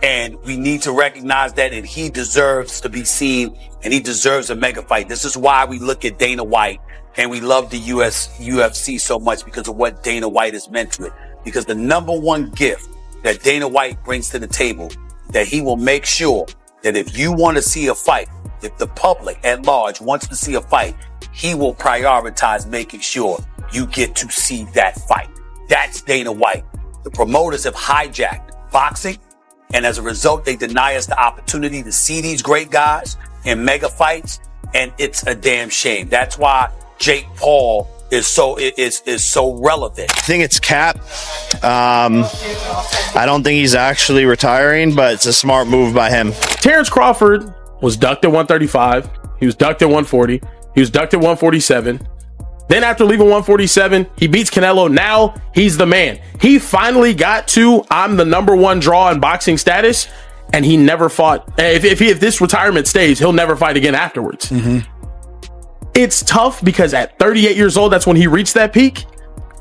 And we need to recognize that, and he deserves to be seen, and he deserves a mega fight. This is why we look at Dana White and we love the UFC so much, because of what Dana White has meant to it. Because the number one gift that Dana White brings to the table, that he will make sure that if you want to see a fight, if the public at large wants to see a fight, he will prioritize making sure you get to see that fight. That's Dana White. The promoters have hijacked boxing, and as a result, they deny us the opportunity to see these great guys in mega fights, and it's a damn shame. That's why Jake Paul is so relevant. I think it's Cap. I don't think he's actually retiring, but it's a smart move by him. Terence Crawford was ducked at 135. He was ducked at 140. He was ducked at 147. Then after leaving 147, he beats Canelo. Now he's the man. He finally got to, I'm the number one draw in boxing status, and he never fought. If this retirement stays, he'll never fight again afterwards. It's tough because at 38 years old, that's when he reached that peak.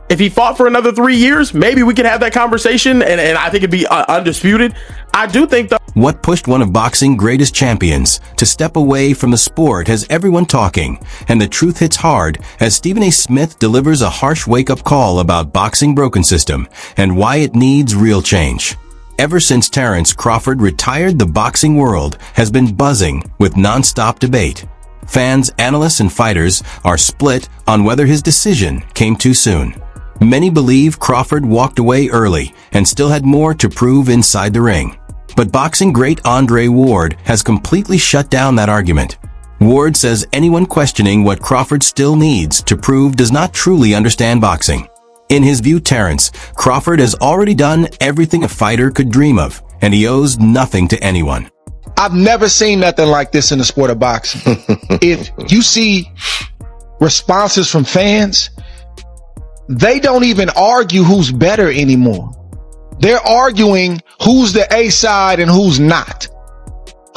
If he fought for another 3 years, maybe we could have that conversation, and I think it'd be undisputed. I do think though. What pushed one of boxing's greatest champions to step away from the sport has everyone talking, and the truth hits hard as Stephen A. Smith delivers a harsh wake-up call about boxing's broken system and why it needs real change. Ever since Terence Crawford retired, the boxing world has been buzzing with non-stop debate. Fans, analysts, and fighters are split on whether his decision came too soon. Many believe Crawford walked away early and still had more to prove inside the ring. But boxing great Andre Ward has completely shut down that argument. Ward says anyone questioning what Crawford still needs to prove does not truly understand boxing. In his view, Terence Crawford has already done everything a fighter could dream of, and he owes nothing to anyone. I've never seen nothing like this in the sport of boxing. If you see responses from fans, they don't even argue who's better anymore. They're arguing who's the A side and who's not.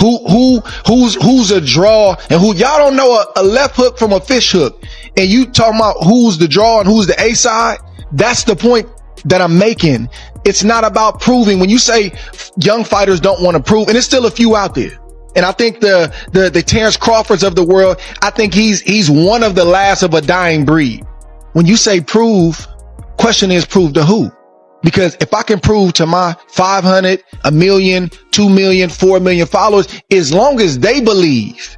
Who's a draw and who. Y'all don't know a left hook from a fish hook, and you talking about who's the draw and who's the A side. That's the point that I'm making. It's not about proving. When you say young fighters don't want to prove, and there's still a few out there. And I think the Terence Crawfords of the world, I think he's one of the last of a dying breed. When you say prove, question is prove to who? Because if I can prove to my 500, 1 million, 2 million, 4 million followers, as long as they believe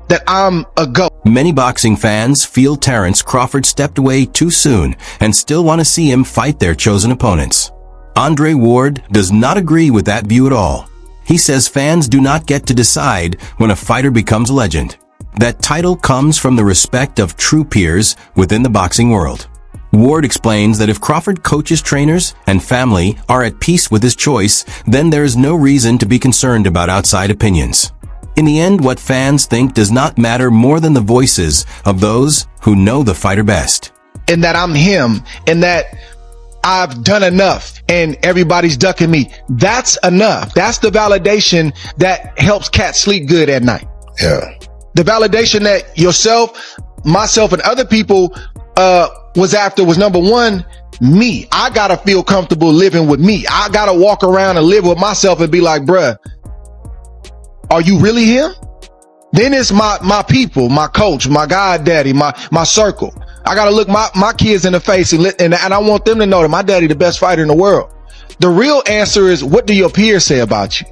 that I'm a GOAT. Many boxing fans feel Terence Crawford stepped away too soon and still want to see him fight their chosen opponents. Andre Ward does not agree with that view at all. He says fans do not get to decide when a fighter becomes a legend. That title comes from the respect of true peers within the boxing world. Ward explains that if Crawford coaches, trainers, and family are at peace with his choice, then there is no reason to be concerned about outside opinions. In the end, what fans think does not matter more than the voices of those who know the fighter best. And that I'm him, and that I've done enough, and everybody's ducking me. That's enough. That's the validation that helps cats sleep good at night. Yeah. The validation that yourself, myself, and other people was after was number one, me. I gotta feel comfortable living with me. I gotta walk around and live with myself and be like, bruh, are you really him? Then it's my people, my coach, my goddaddy, my circle. I gotta look my kids in the face and I want them to know that my daddy the best fighter in the world. The real answer is, what do your peers say about you?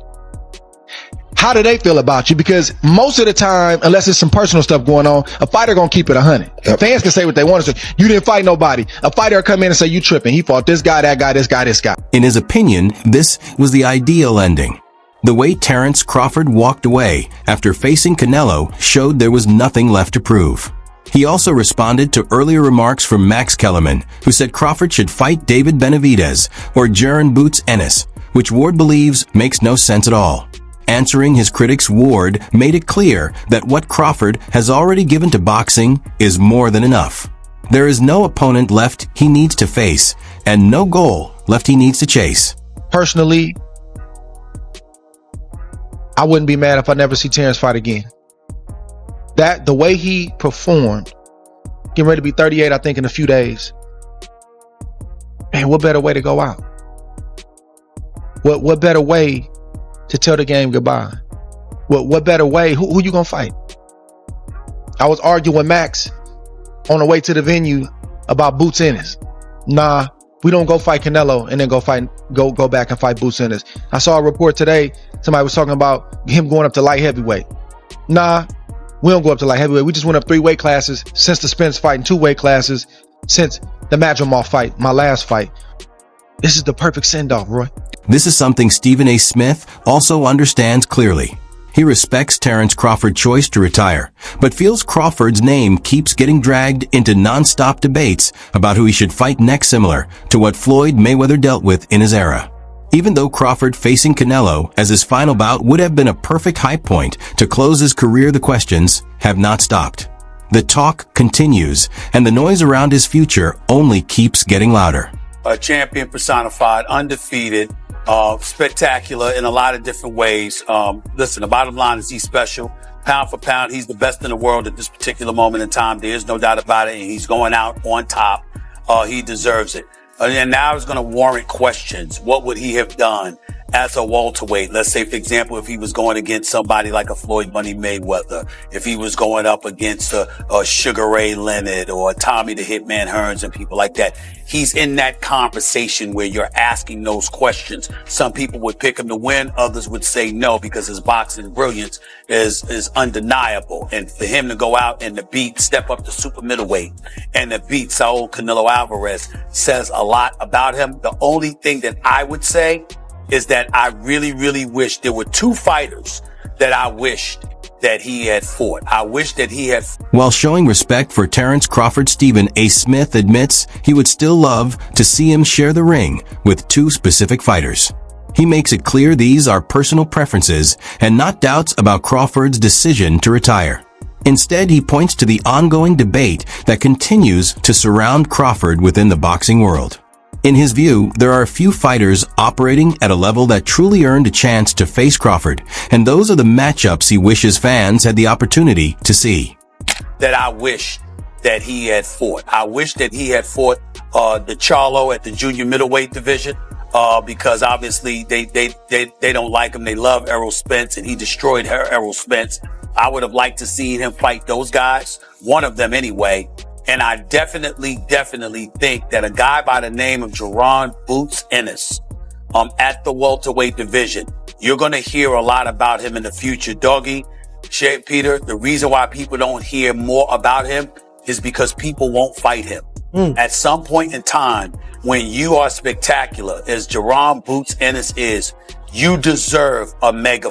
How do they feel about you? Because most of the time, unless there's some personal stuff going on, a fighter gonna keep it 100. Yep. Fans can say what they want to say. You didn't fight nobody. A fighter will come in and say, you tripping. He fought this guy, that guy, this guy, this guy. In his opinion, this was the ideal ending. The way Terence Crawford walked away after facing Canelo showed there was nothing left to prove. He also responded to earlier remarks from Max Kellerman, who said Crawford should fight David Benavidez or Jaron boots Ennis, which Ward believes makes no sense at all. Answering his critics, Ward made it clear that what Crawford has already given to boxing is more than enough. There is no opponent left he needs to face, and no goal left he needs to chase. Personally, I wouldn't be mad if I never see Terence fight again. That, the way he performed, getting ready to be 38, I think, in a few days. Man, what better way to go out? What better way to tell the game goodbye. What better way? Who you gonna fight? I was arguing with Max on the way to the venue about Boots Ennis. Nah, we don't go fight Canelo and then go back and fight Boots Ennis. I saw a report today. Somebody was talking about him going up to light heavyweight. Nah, we don't go up to light heavyweight. We just went up 3 weight classes since the Spence fight and 2 weight classes since the Madrimov fight, my last fight. This is the perfect send-off, Roy. This is something Stephen A. Smith also understands clearly. He respects Terence Crawford's choice to retire, but feels Crawford's name keeps getting dragged into non-stop debates about who he should fight next, similar to what Floyd Mayweather dealt with in his era. Even though Crawford facing Canelo as his final bout would have been a perfect high point to close his career, the questions have not stopped. The talk continues, and the noise around his future only keeps getting louder. A champion personified, undefeated, spectacular in a lot of different ways. Listen, the bottom line is he's special. Pound for pound, he's the best in the world at this particular moment in time. There's no doubt about it. And he's going out on top. He deserves it. And now it's going to warrant questions. What would he have done as a welterweight? Let's say, for example, if he was going against somebody like a Floyd Money Mayweather, if he was going up against a Sugar Ray Leonard or a Tommy the Hitman Hearns and people like that. He's in that conversation where you're asking those questions. Some people would pick him to win. Others would say no, because his boxing brilliance is undeniable. And for him to go out and to step up to super middleweight and to beat Saul Canelo Alvarez says a lot about him. The only thing that I would say is that I really, really wish there were 2 fighters that I wished that he had fought. I wish that he had. While showing respect for Terence Crawford, Stephen A. Smith admits he would still love to see him share the ring with 2 specific fighters. He makes it clear these are personal preferences and not doubts about Crawford's decision to retire. Instead, he points to the ongoing debate that continues to surround Crawford within the boxing world. In his view, there are a few fighters operating at a level that truly earned a chance to face Crawford, and those are the matchups he wishes fans had the opportunity to see. That I wish that he had fought. I wish that he had fought the Charlo at the junior middleweight division, because obviously they don't like him. They love Errol Spence, and he destroyed Errol Spence. I would have liked to see him fight those guys, one of them anyway. And I definitely think that a guy by the name of Jaron Boots Ennis, at the welterweight division, you're going to hear a lot about him in the future. Doggy, Peter, the reason why people don't hear more about him is because people won't fight him. At some point in time, when you are spectacular, as Jaron Boots Ennis is, you deserve a mega